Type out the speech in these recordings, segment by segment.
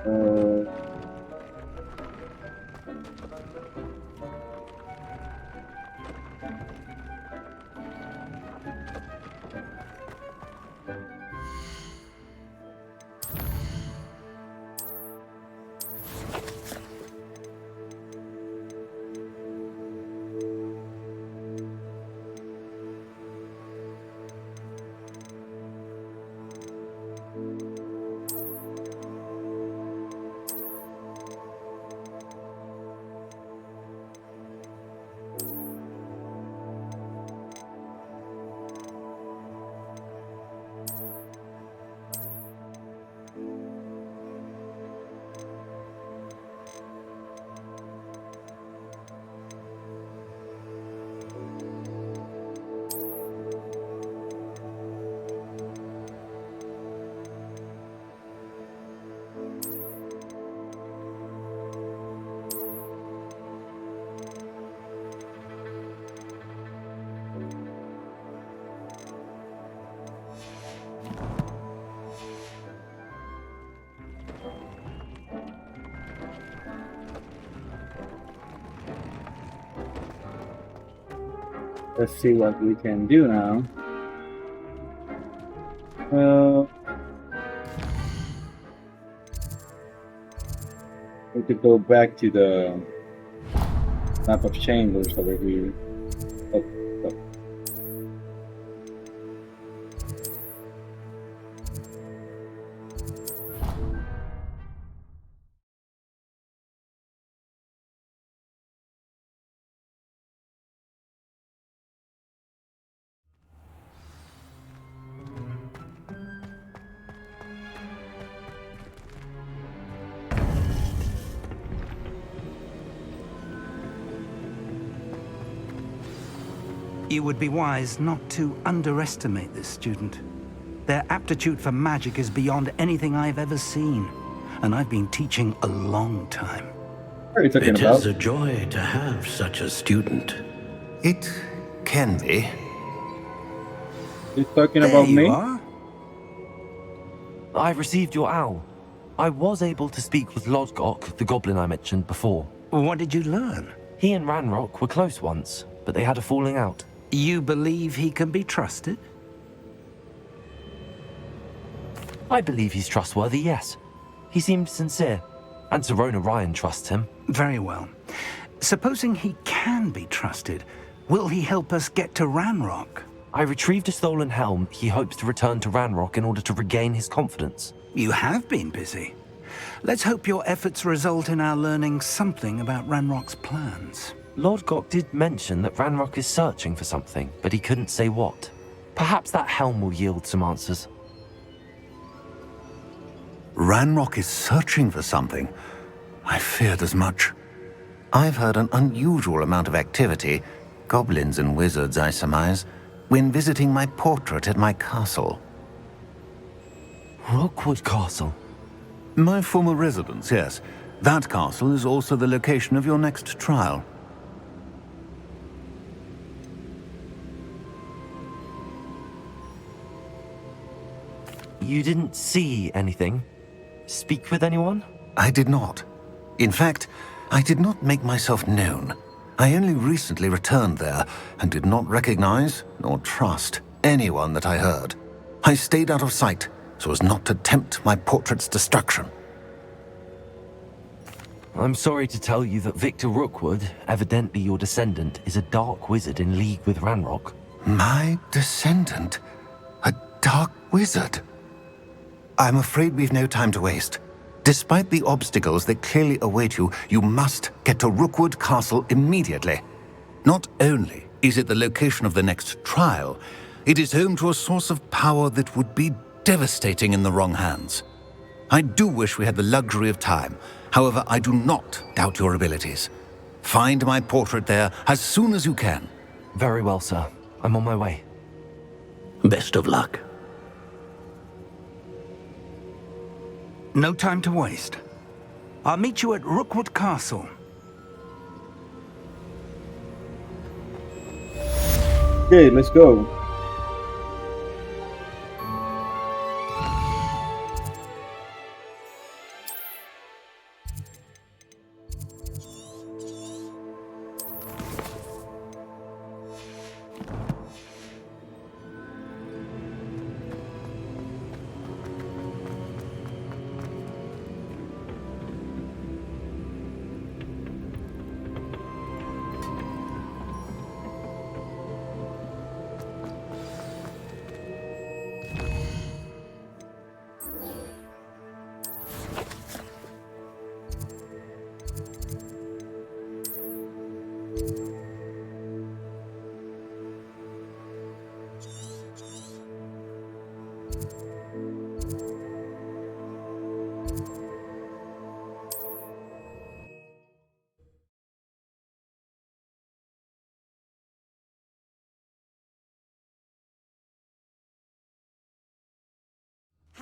Uh, let's see what we can do now. We could go back to the map of chambers over here. Oh, oh. You would be wise not to underestimate this student. Their aptitude for magic is beyond anything I've ever seen, and I've been teaching a long time. What are you talking It about? is a joy to have such a student. It can be. You talking There about you me? are. I received your owl. I was able to speak with Lodgok, the goblin I mentioned before. What did you learn? He and Ranrock were close once, but they had a falling out. You believe he can be trusted? I believe he's trustworthy, yes. He seemed sincere, and Sirona Ryan trusts him. Very well. Supposing he can be trusted, will he help us get to Ranrock? I retrieved a stolen helm. He hopes to return to Ranrock in order to regain his confidence. You have been busy. Let's hope your efforts result in our learning something about Ranrock's plans. Lodgok did mention that Ranrock is searching for something, but he couldn't say what. Perhaps that helm will yield some answers. Ranrock is searching for something. I feared as much. I've heard an unusual amount of activity, goblins and wizards, I surmise, when visiting my portrait at my castle. Rookwood Castle? My former residence, yes. That castle is also the location of your next trial. You didn't see anything? Speak with anyone? I did not. In fact, I did not make myself known. I only recently returned there and did not recognize nor trust anyone that I heard. I stayed out of sight so as not to tempt my portrait's destruction. I'm sorry to tell you that Victor Rookwood, evidently your descendant, is a dark wizard in league with Ranrock. My descendant? A dark wizard? I'm afraid we've no time to waste. Despite the obstacles that clearly await you, you must get to Rookwood Castle immediately. Not only is it the location of the next trial, it is home to a source of power that would be devastating in the wrong hands. I do wish we had the luxury of time. However, I do not doubt your abilities. Find my portrait there as soon as you can. Very well, sir. I'm on my way. Best of luck. No time to waste. I'll meet you at Rookwood Castle. Okay, let's go.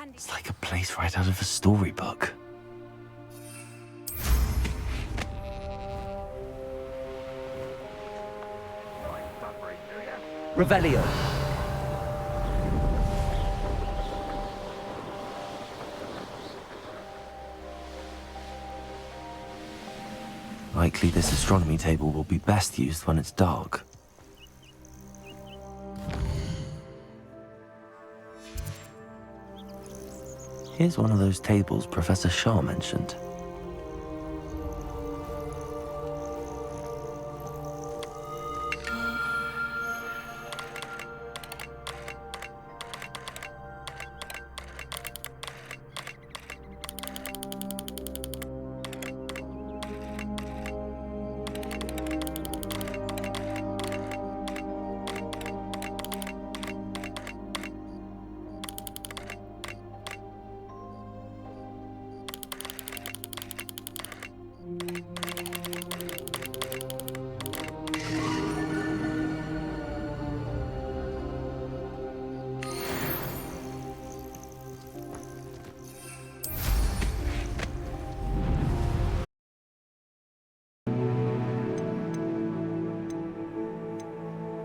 It's like a place right out of a storybook. Revelio. Likely this astronomy table will be best used when it's dark. Here's one of those tables Professor Shah mentioned.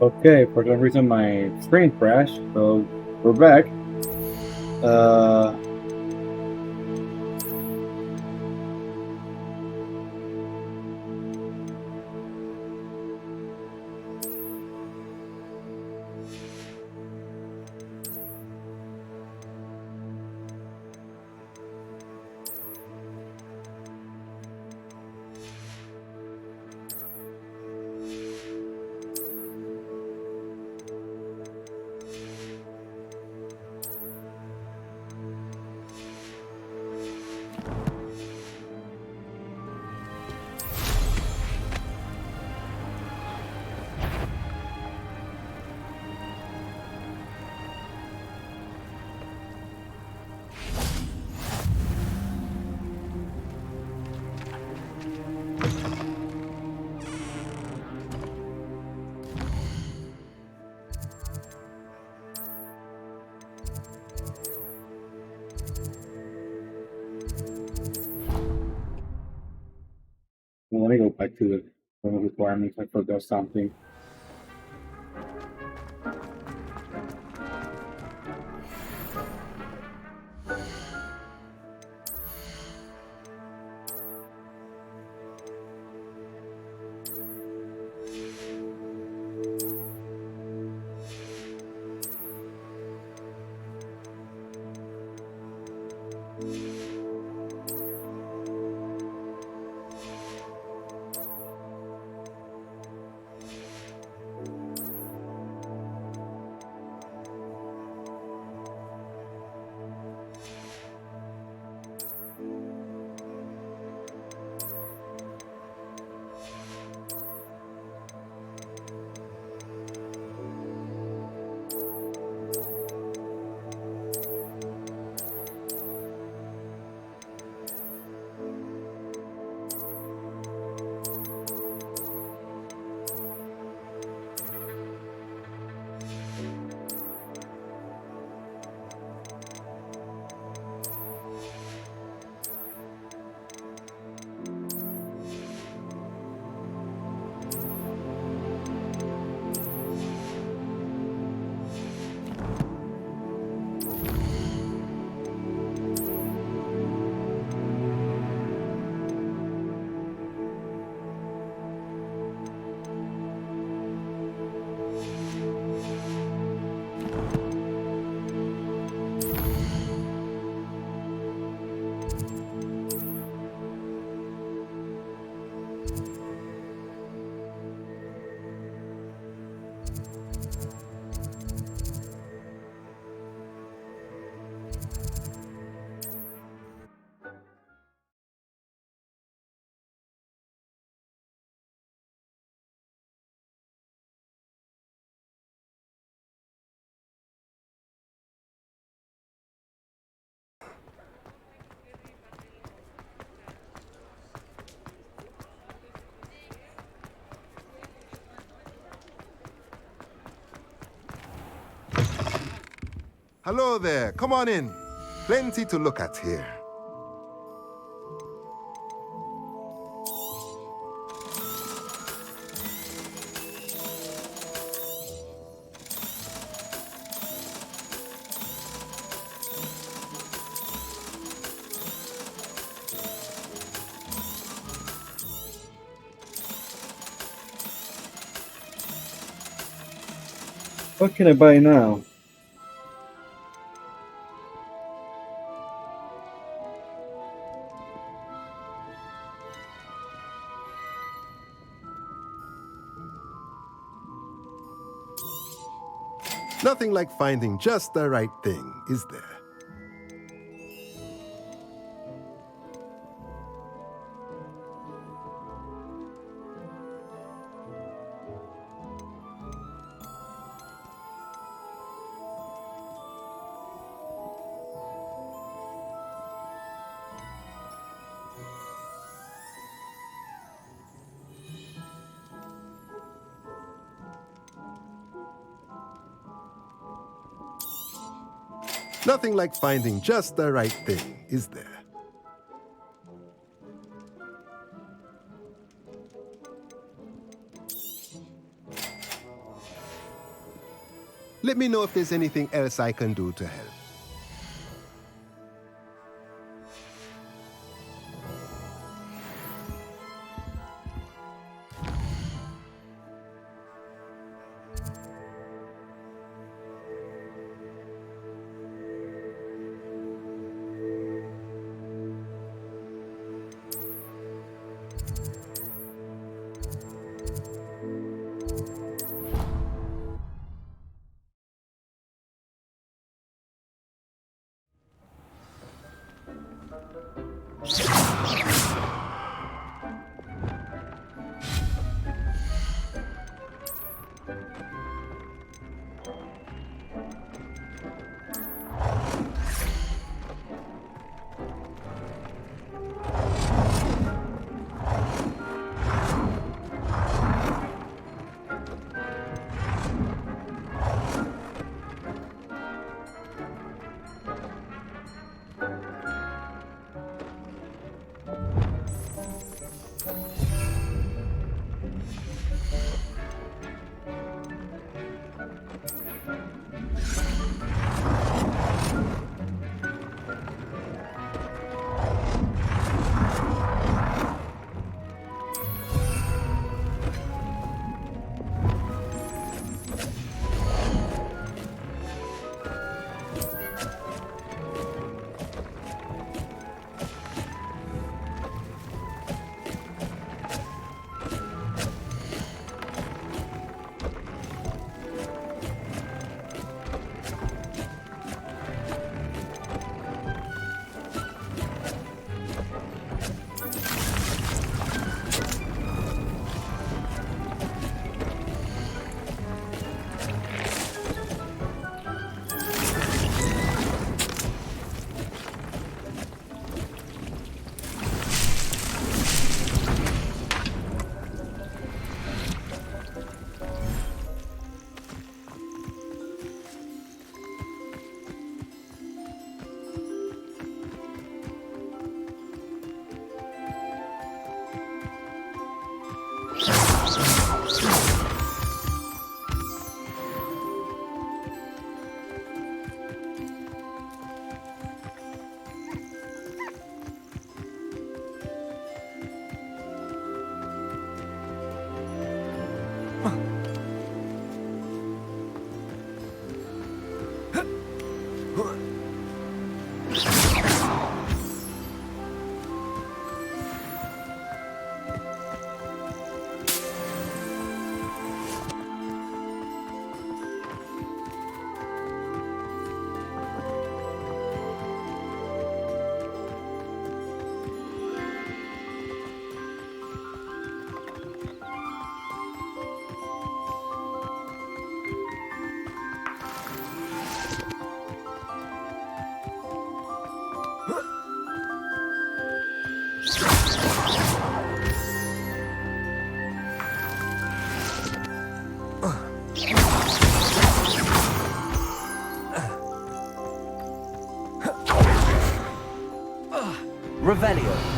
Okay, for some reason my screen crashed, so we're back. Let me go back to the requirements. I forgot something. Hello there, come on in. Plenty to look at here. What can I buy now? Nothing like finding just the right thing, is there? Nothing like finding just the right thing, is there? Let me know if there's anything else I can do to help. Revelio.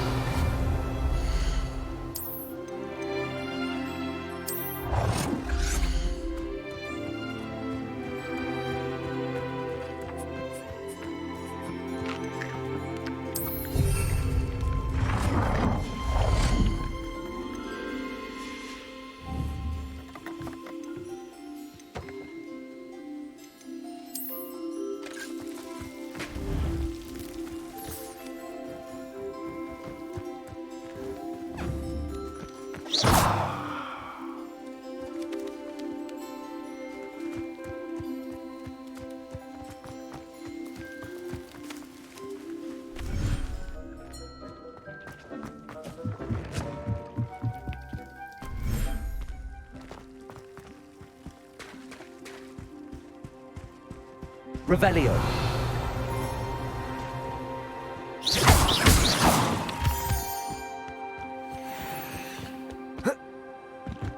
Revelio.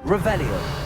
Revelio.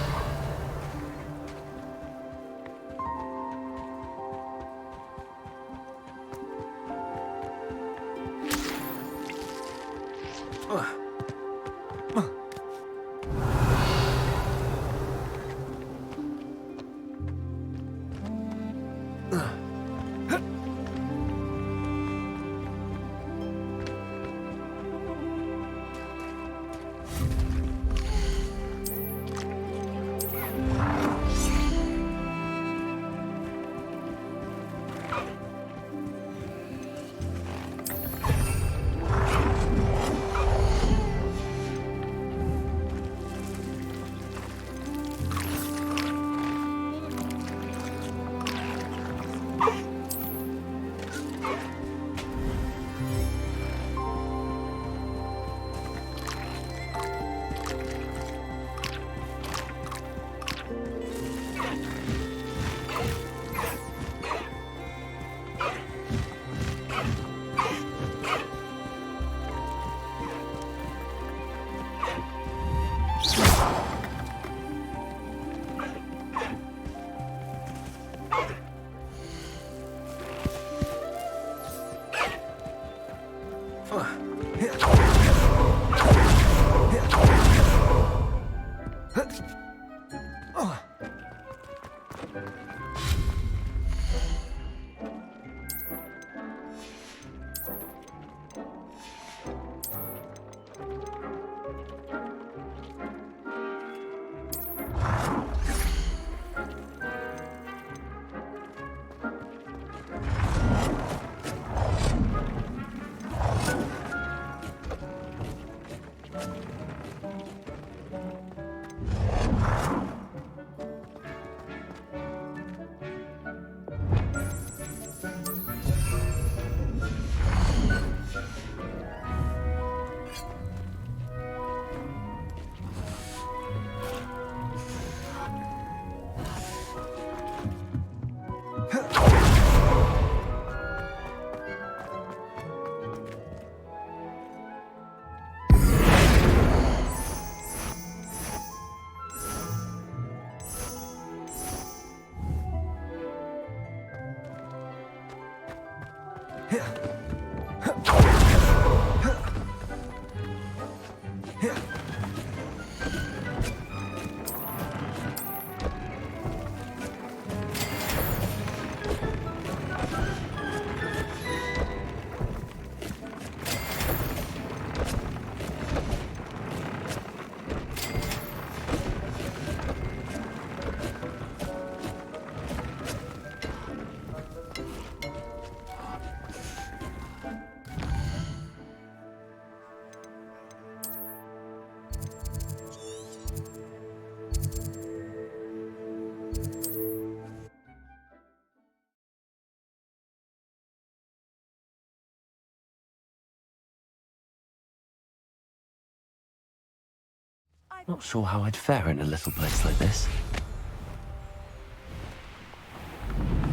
Not sure how I'd fare in a little place like this.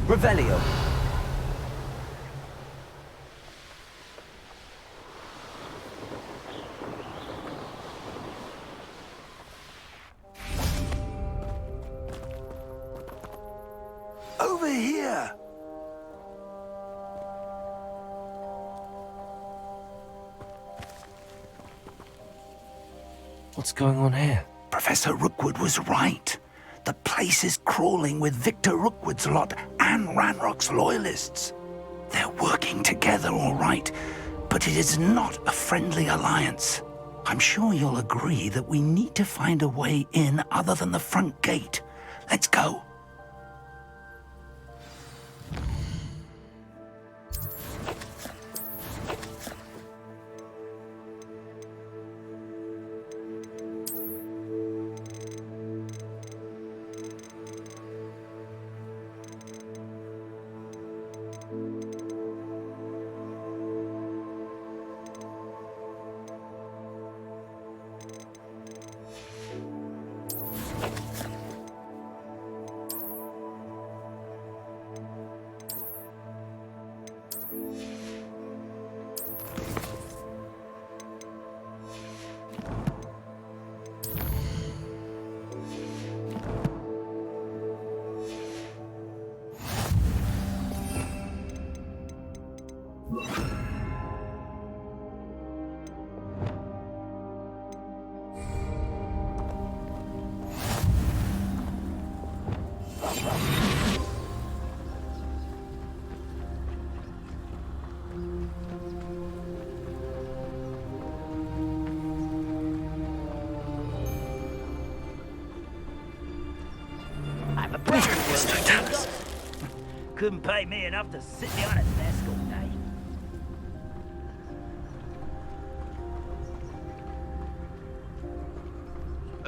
Revelio. Over here! What's going on here? Professor Rookwood was right. The place is crawling with Victor Rookwood's lot and Ranrock's loyalists. They're working together, all right, but it is not a friendly alliance. I'm sure you'll agree that we need to find a way in other than the front gate. Let's go. Couldn't pay me enough to sit behind a desk all day.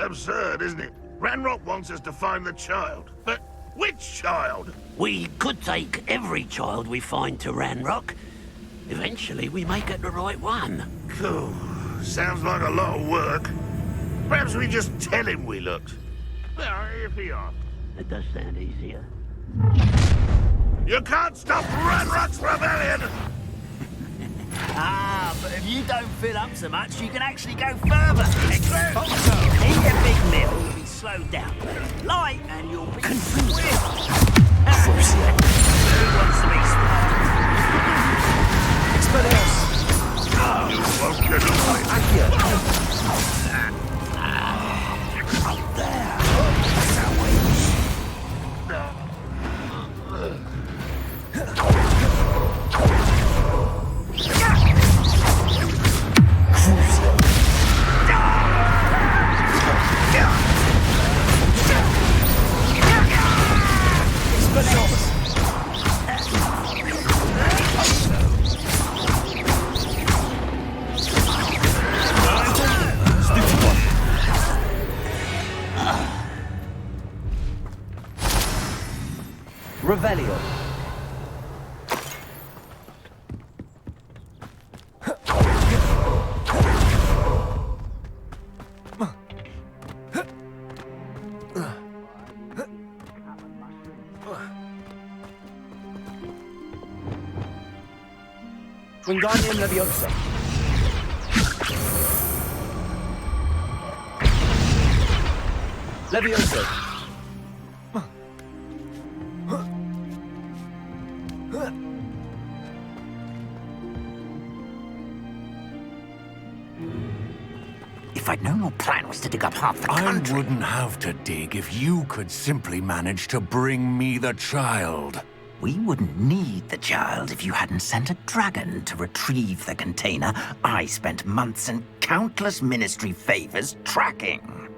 Absurd, isn't it? Ranrock wants us to find the child. But which child? We could take every child we find to Ranrock. Eventually, we may get the right one. Cool. Sounds like a lot of work. Perhaps we just tell him we looked. Well, if he asks. It does sound easier. You can't stop Ranrock's rebellion! Ah, but if you don't fill up so much, you can actually go further. Also, in your big mill, you'll be slowed down. Light, and you'll be swift. Who wants to be smart? You won't get away. Revelio. Wingardium Leviosa. Leviosa. If I'd known your plan was to dig up half the I country... wouldn't have to dig if you could simply manage to bring me the child. We wouldn't need the child if you hadn't sent a dragon to retrieve the container I spent months and countless ministry favors tracking.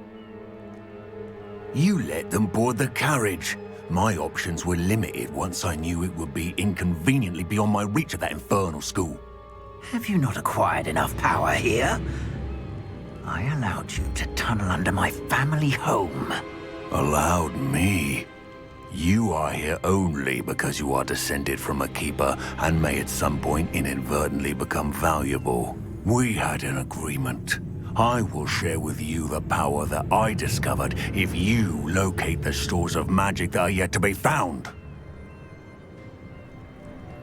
You let them board the carriage. My options were limited once I knew it would be inconveniently beyond my reach at that infernal school. Have you not acquired enough power here? I allowed you to tunnel under my family home. Allowed me? You are here only because you are descended from a keeper and may at some point inadvertently become valuable. We had an agreement. I will share with you the power that I discovered if you locate the stores of magic that are yet to be found.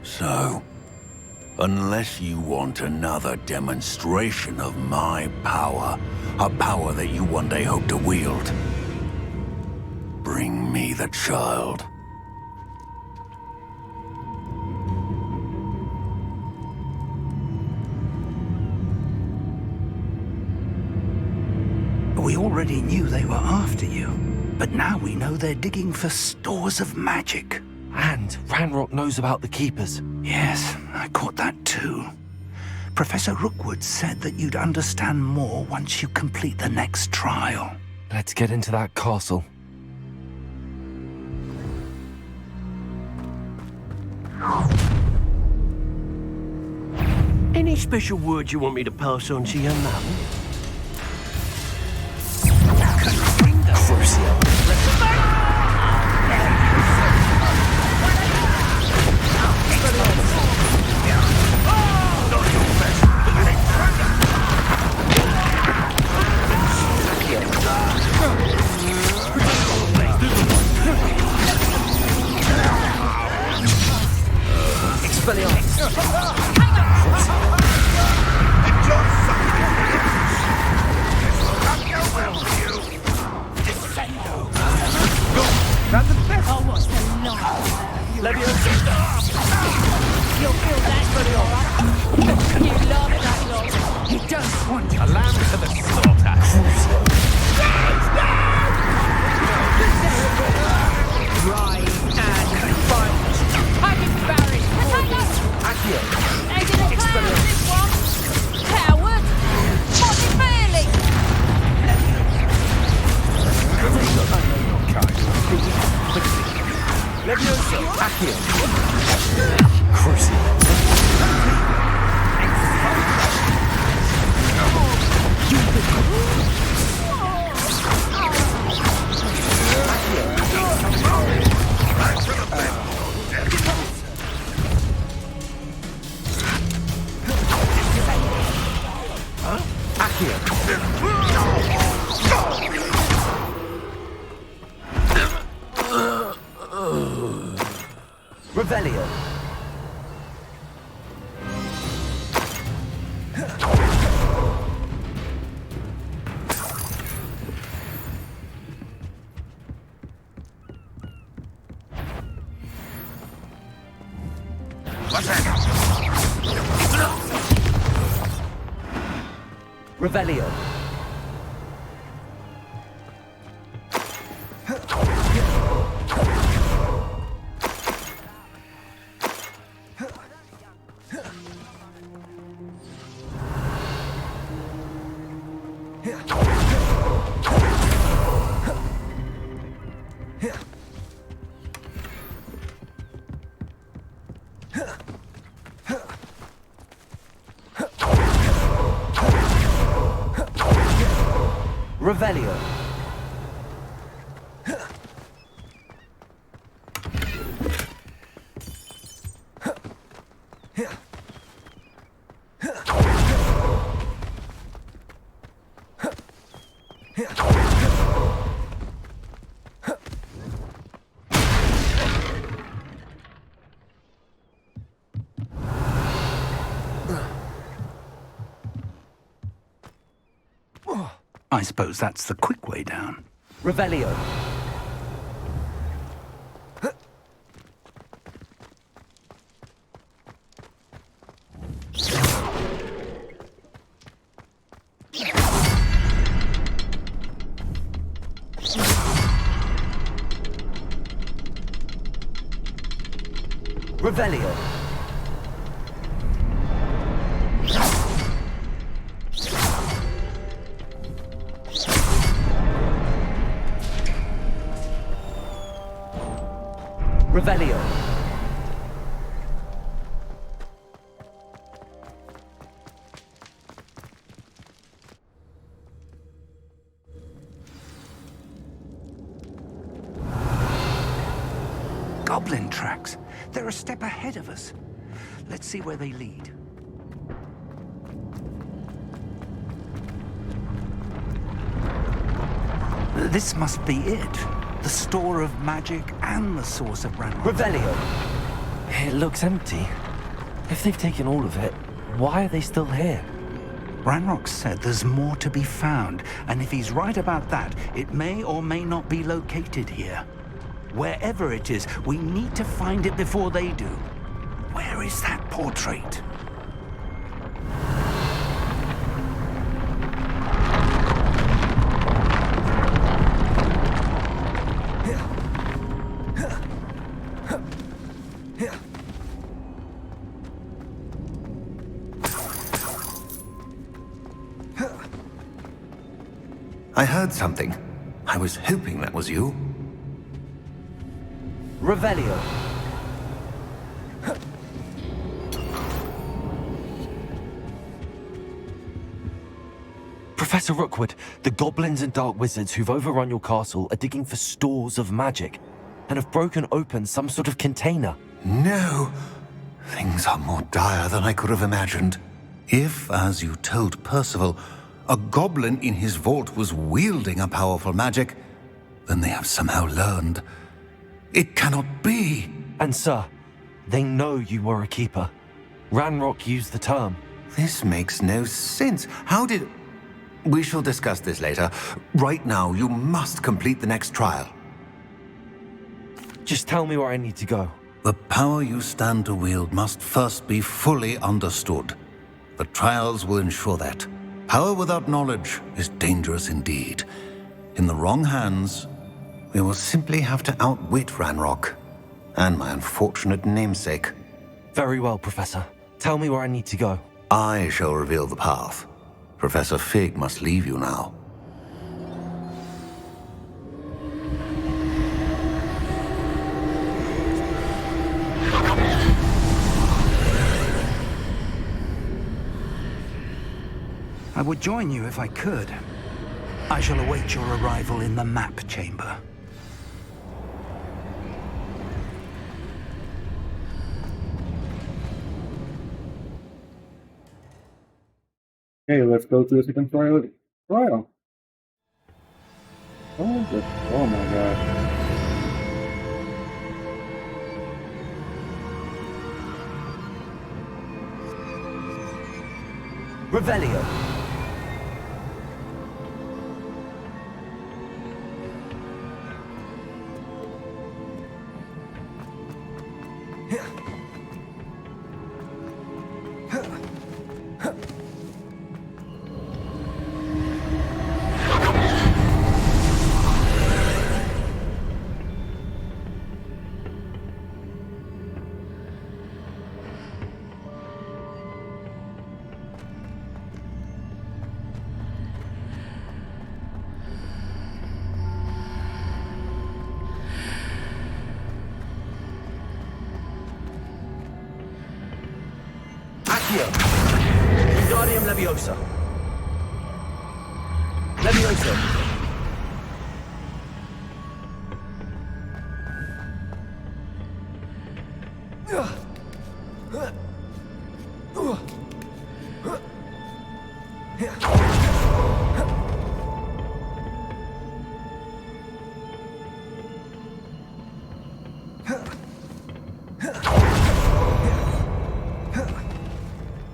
So, unless you want another demonstration of my power, a power that you one day hope to wield, bring me the child. We already knew they were after you, but now we know they're digging for stores of magic. And Ranrock knows about the Keepers. Yes, I caught that too. Professor Rookwood said that you'd understand more once you complete the next trial. Let's get into that castle. Any special words you want me to pass on to your mum? Revelio. What's that? Revelio. Revelio. I suppose that's the quick way down. Revelio. Revelio. Revelio. Goblin tracks. They're a step ahead of us. Let's see where they lead. This must be it. The store of magic and the source of Ranrock. Revelio. It looks empty. If they've taken all of it, why are they still here? Ranrock said there's more to be found, and if he's right about that, it may or may not be located here. Wherever it is, we need to find it before they do. Where is that portrait? I heard something. I was hoping that was you. Revelio. Professor Rookwood, the goblins and dark wizards who've overrun your castle are digging for stores of magic and have broken open some sort of container. No! Things are more dire than I could have imagined. If, as you told Percival, a goblin in his vault was wielding a powerful magic, then they have somehow learned. It cannot be! And sir, they know you were a keeper. Ranrock used the term. This makes no sense. How did... We shall discuss this later. Right now, you must complete the next trial. Just tell me where I need to go. The power you stand to wield must first be fully understood. The trials will ensure that. Power without knowledge is dangerous indeed. In the wrong hands, we will simply have to outwit Ranrock and my unfortunate namesake. Very well, Professor. Tell me where I need to go. I shall reveal the path. Professor Fig must leave you now. I would join you if I could. I shall await your arrival in the map chamber. Okay, let's go to the second trial. Oh, oh my god. Revelio. Wingardium Leviosa. Leviosa.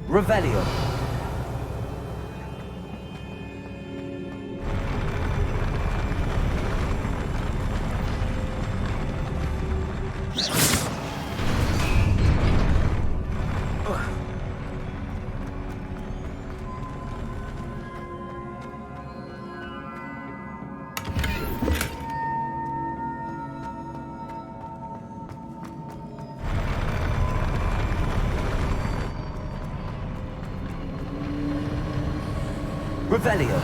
Revelio. Revelio.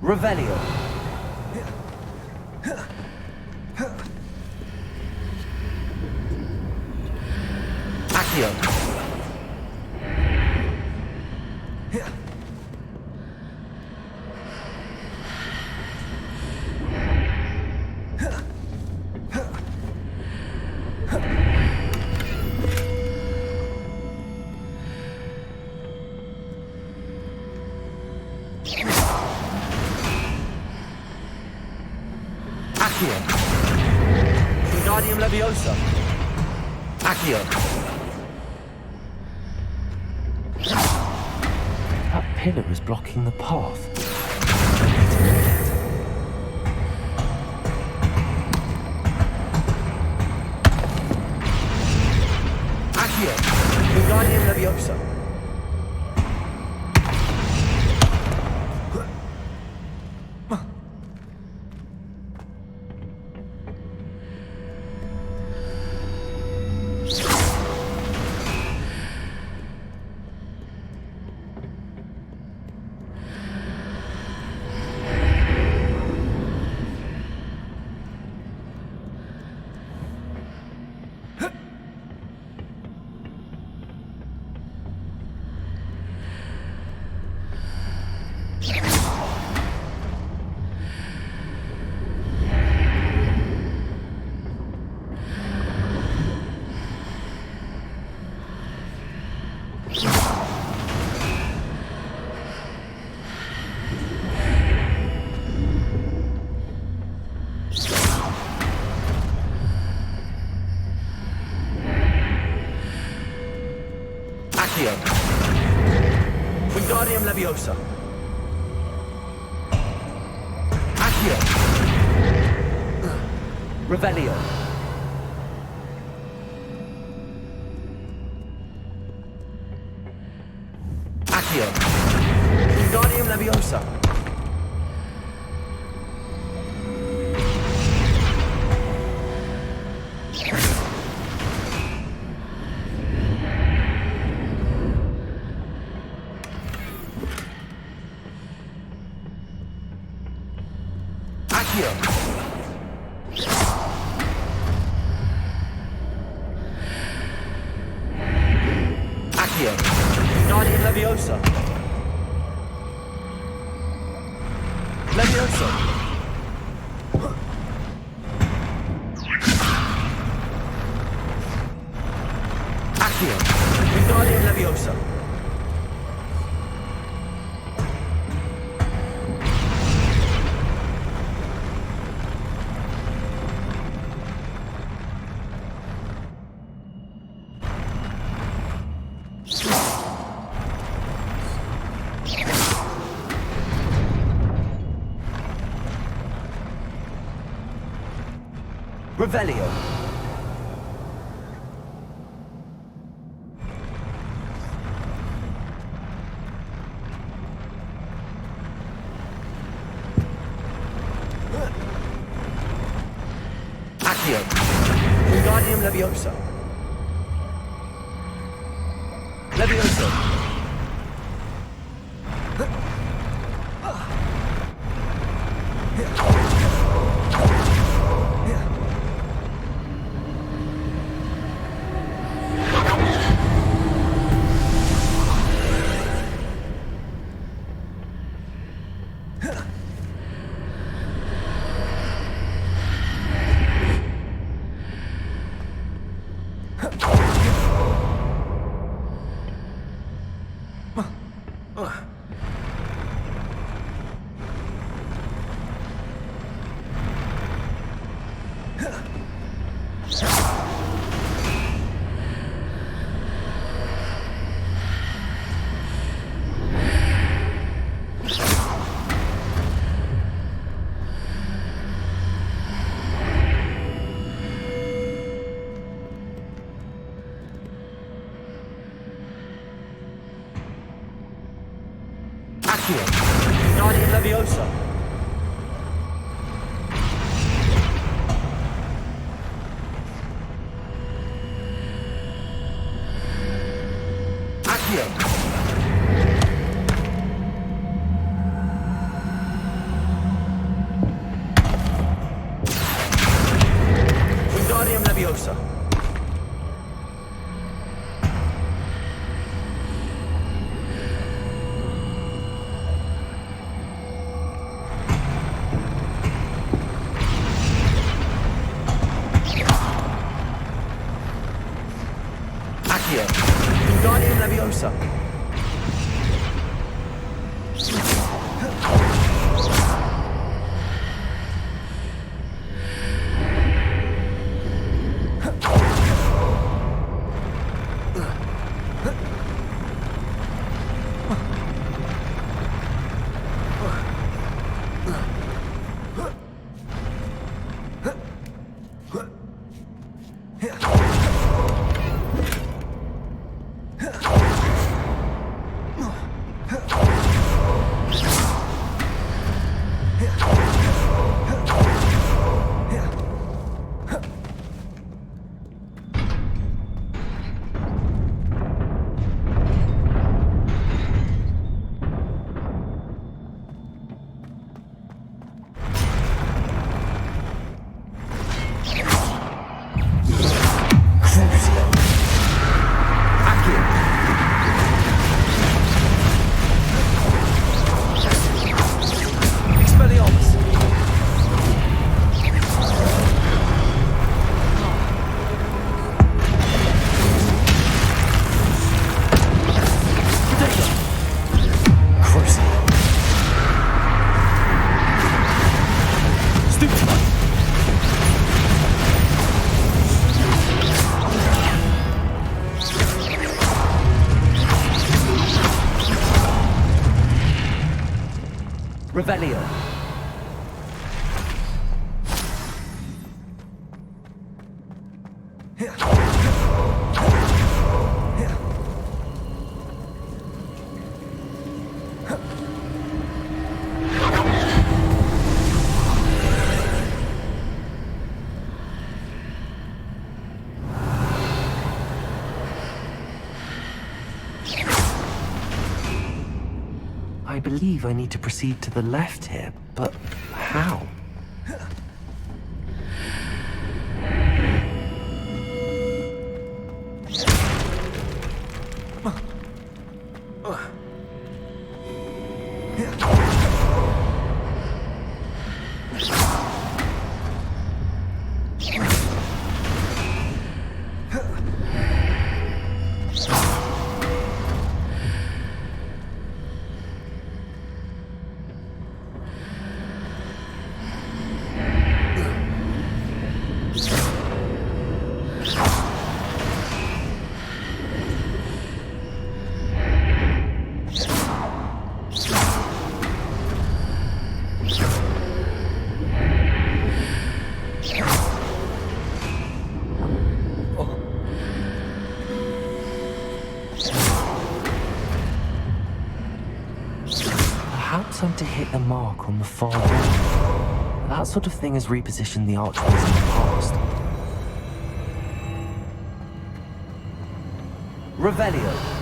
Revelio. Accio. Accio. Wingardium Leviosa. Accio. That pillar is blocking the path. Wingardium Leviosa. Accio. Revelio. Accio. Wingardium Leviosa. Accio. Accio. Wingardium Leviosa. Leviosa. Accio. Wingardium Leviosa. Revelio. Accio. Wingardium Leviosa. Leviosa. Accio. Wingardium Leviosa. Accio. Wingardium Leviosa. Revelio. I believe I need to proceed to the left here, but how? Perhaps I'm to hit a mark on the far wall. That sort of thing has repositioned the archways in the past. Revelio.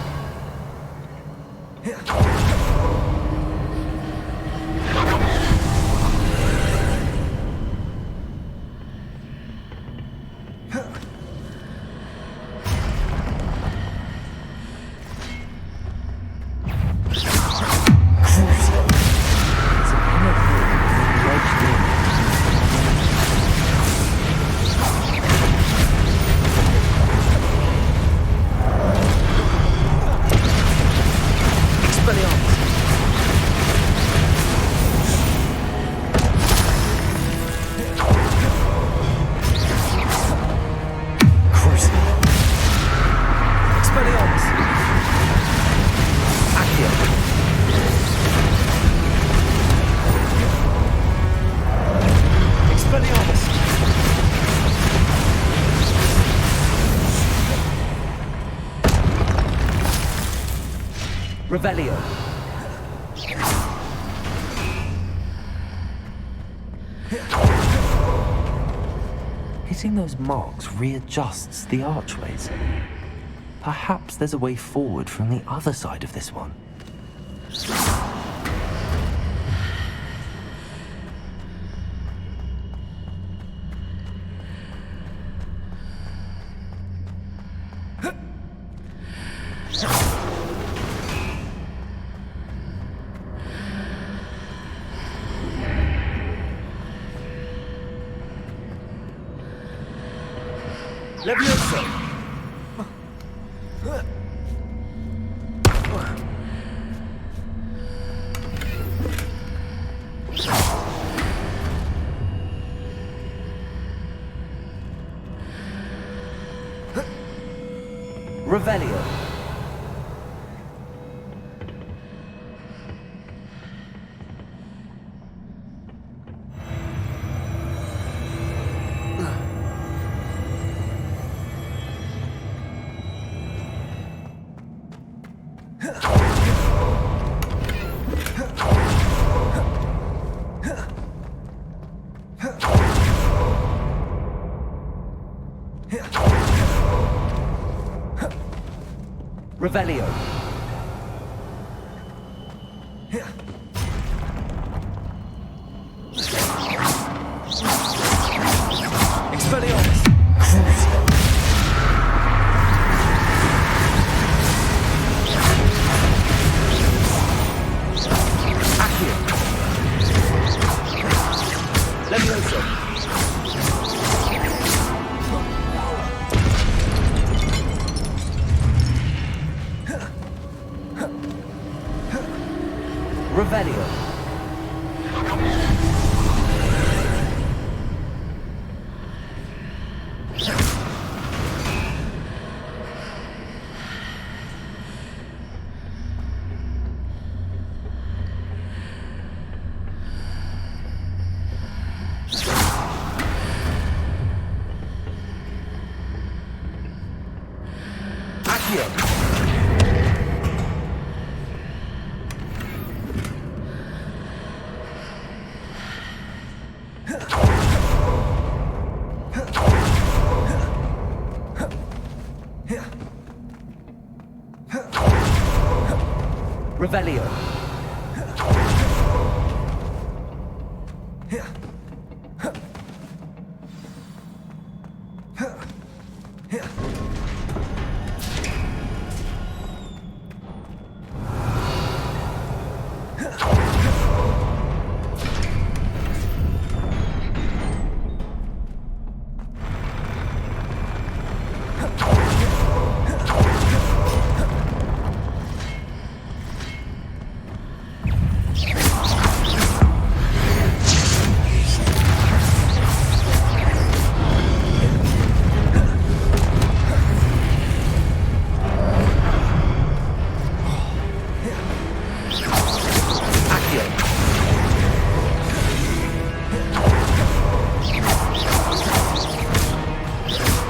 Revelio. Hitting those marks readjusts the archways. Perhaps there's a way forward from the other side of this one. Levioso! Revelio. Revelio. Expelliarmus. Accio. Levioso. Revelio. Revelio.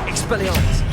Expelliarmus.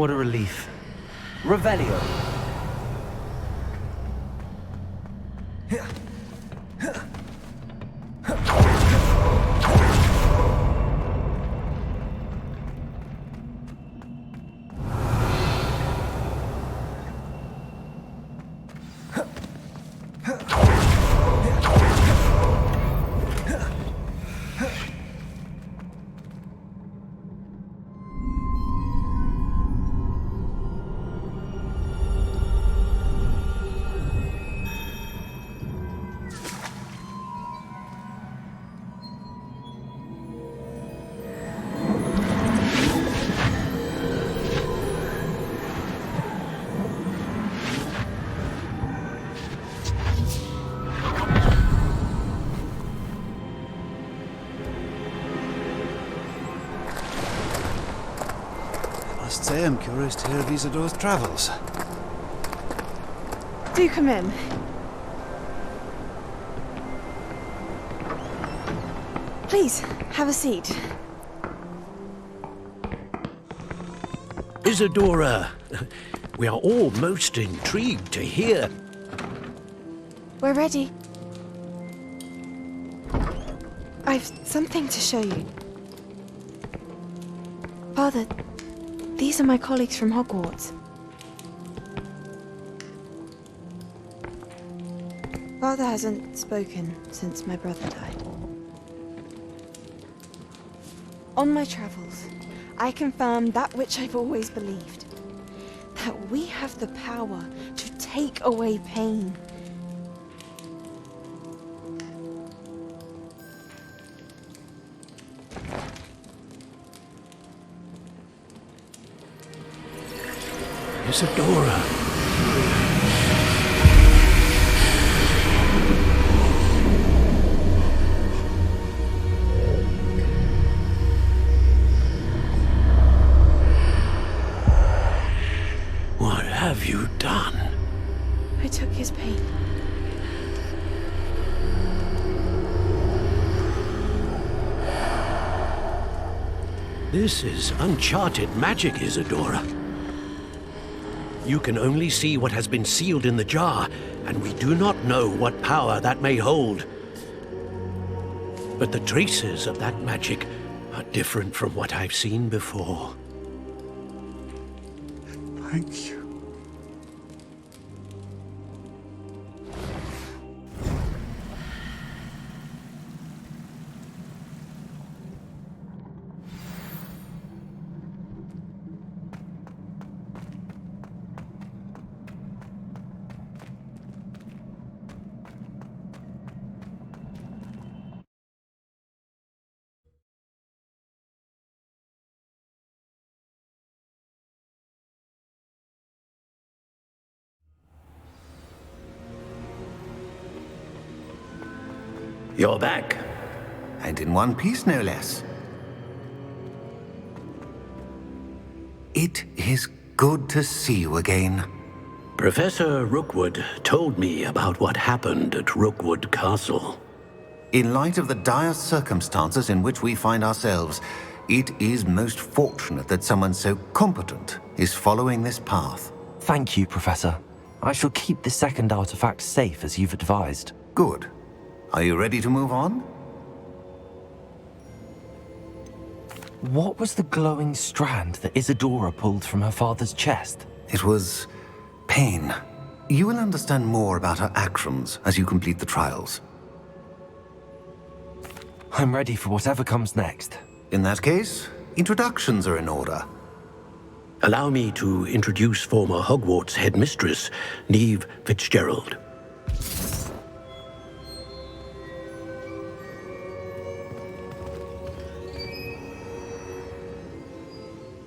What a relief. Revelio. am curious to hear of Isadora's travels. Do come in. Please, have a seat. Isadora, we are all most intrigued to hear. We're ready. I've something to show you. Father, these are my colleagues from Hogwarts. Father hasn't spoken since my brother died. On my travels, I confirmed that which I've always believed. That we have the power to take away pain. Isadora. What have you done? I took his pain. This is uncharted magic, Isadora. You can only see what has been sealed in the jar, and we do not know what power that may hold. But the traces of that magic are different from what I've seen before. Thank you. You're back. And in one piece, no less. It is good to see you again. Professor Rookwood told me about what happened at Rookwood Castle. In light of the dire circumstances in which we find ourselves, it is most fortunate that someone so competent is following this path. Thank you, Professor. I shall keep the second artifact safe as you've advised. Good. Are you ready to move on? What was the glowing strand that Isadora pulled from her father's chest? It was pain. You will understand more about her actions as you complete the trials. I'm ready for whatever comes next. In that case, introductions are in order. Allow me to introduce former Hogwarts headmistress, Neve Fitzgerald.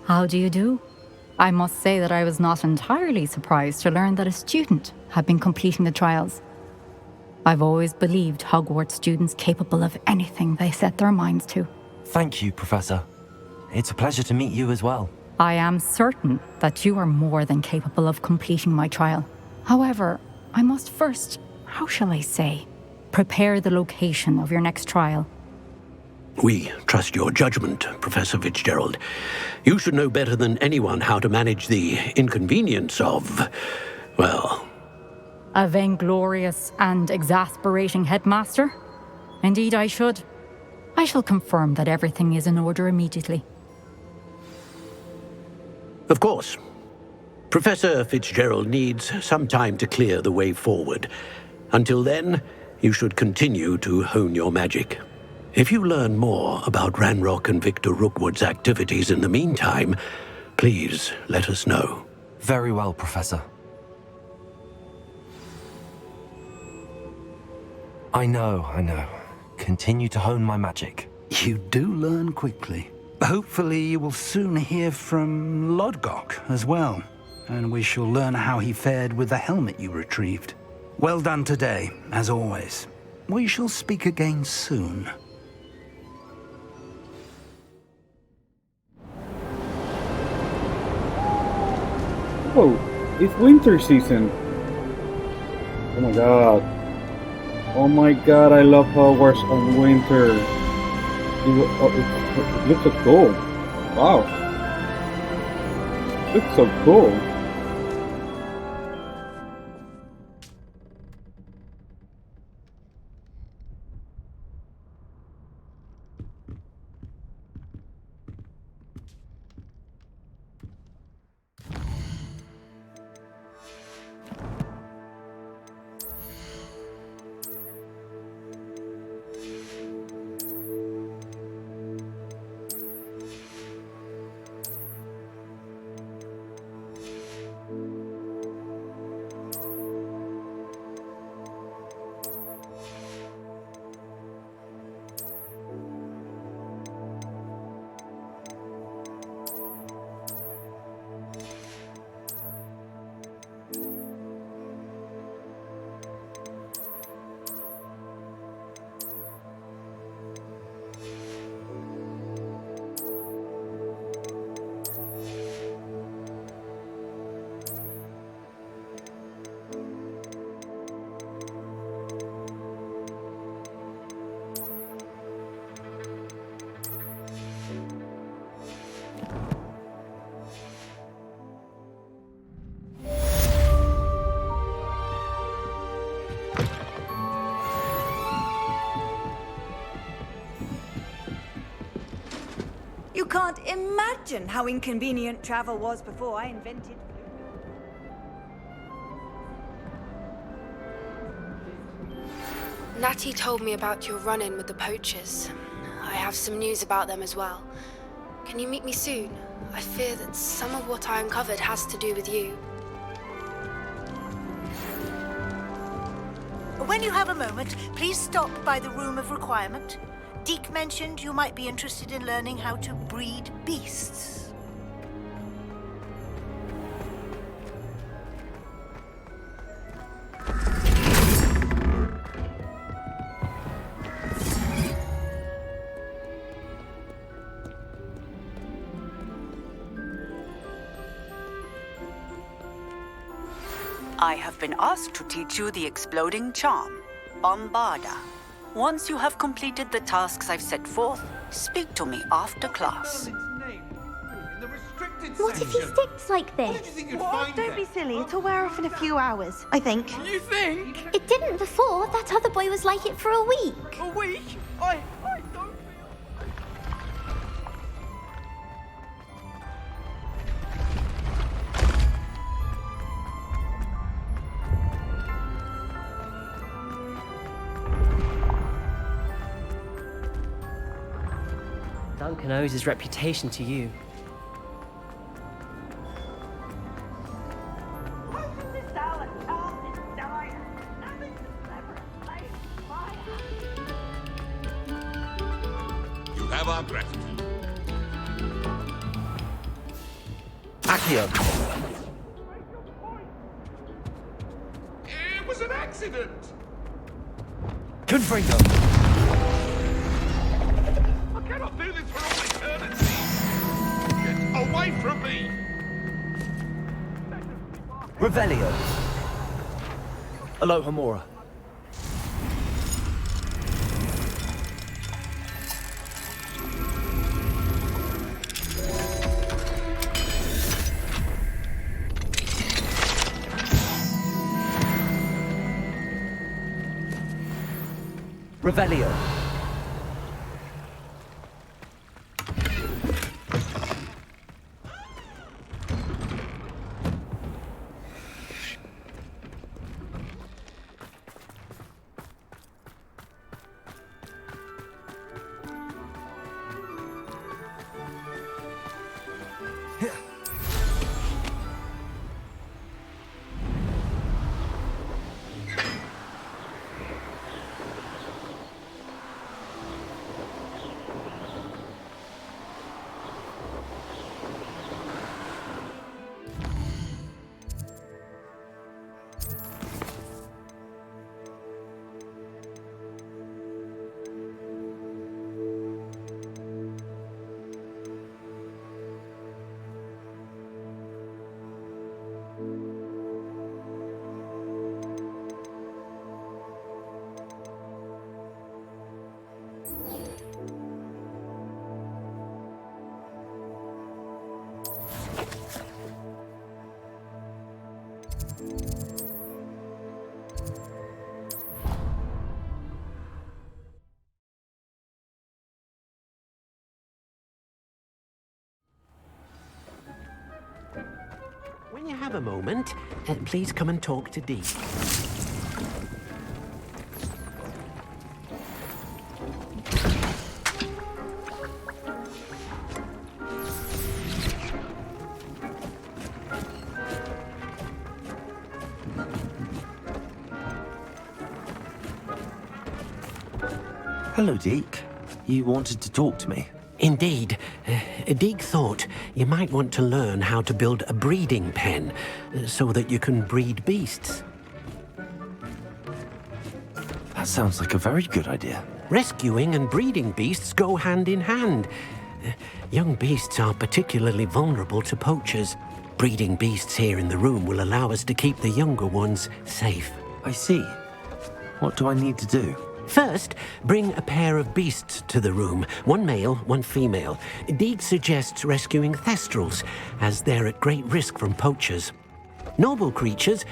How do you do? I must say that I was not entirely surprised to learn that a student had been completing the trials. I've always believed Hogwarts students capable of anything they set their minds to. Thank you, Professor. It's a pleasure to meet you as well. I am certain that you are more than capable of completing my trial. However, I must first, how shall I say, prepare the location of your next trial. We trust your judgment, Professor Fitzgerald. You should know better than anyone how to manage the inconvenience of, well... A vainglorious and exasperating headmaster? Indeed I should. I shall confirm that everything is in order immediately. Of course. Professor Fitzgerald needs some time to clear the way forward. Until then, you should continue to hone your magic. If you learn more about Ranrock and Victor Rookwood's activities in the meantime, please let us know. Very well, Professor. I know. Continue to hone my magic. You do learn quickly. Hopefully you will soon hear from Lodgok as well, and we shall learn how he fared with the helmet you retrieved. Well done today, as always. We shall speak again soon. Oh, it's winter season. Oh my god. Oh my god, I love Hogwarts on winter. It looks so cool. Wow. It looks so cool. You can't imagine how inconvenient travel was before I invented. Natty told me about your run-in with the poachers. I have some news about them as well. Can you meet me soon? I fear that some of what I uncovered has to do with you. When you have a moment, please stop by the Room of Requirement. Deke mentioned you might be interested in learning how to breed beasts. I have been asked to teach you the exploding charm, Bombarda. Once you have completed the tasks I've set forth, speak to me after class. What if he sticks like this? What? Don't be silly. It'll wear off in a few hours, I think. You think? It didn't before. That other boy was like it for a week. A week? I don't Duncan owes his reputation to you. You have our gratitude. Accio. It was an accident. Confringo. I cannot do this for all eternity. Get away from me. Revelio. Alohomora. Revelio. When you have a moment, please come and talk to Dee. Hello, Deke. You wanted to talk to me? Indeed. Deke thought you might want to learn how to build a breeding pen so that you can breed beasts. That sounds like a very good idea. Rescuing and breeding beasts go hand in hand. Young beasts are particularly vulnerable to poachers. Breeding beasts here in the room will allow us to keep the younger ones safe. I see. What do I need to do? First, bring a pair of beasts to the room, one male, one female. Deke suggests rescuing thestrals, as they're at great risk from poachers. Noble creatures,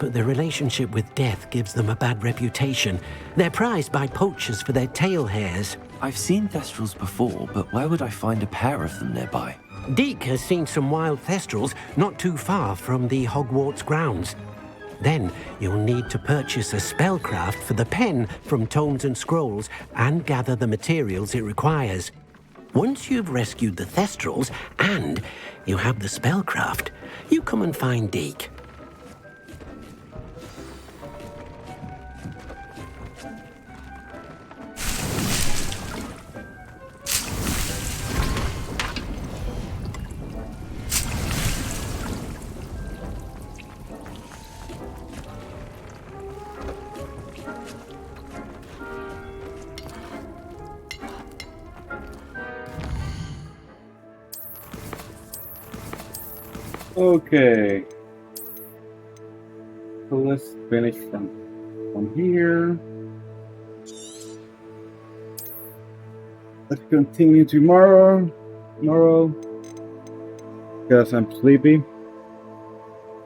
but their relationship with death gives them a bad reputation. They're prized by poachers for their tail hairs. I've seen thestrals before, but where would I find a pair of them nearby? Deke has seen some wild thestrals not too far from the Hogwarts grounds. Then you'll need to purchase a spellcraft for the pen from Tomes and Scrolls and gather the materials it requires. Once you've rescued the thestrals and you have the spellcraft, you come and find Deke. Okay. So let's finish from here. Let's continue tomorrow. Because I'm sleepy.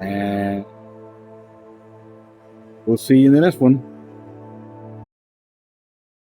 And we'll see you in the next one.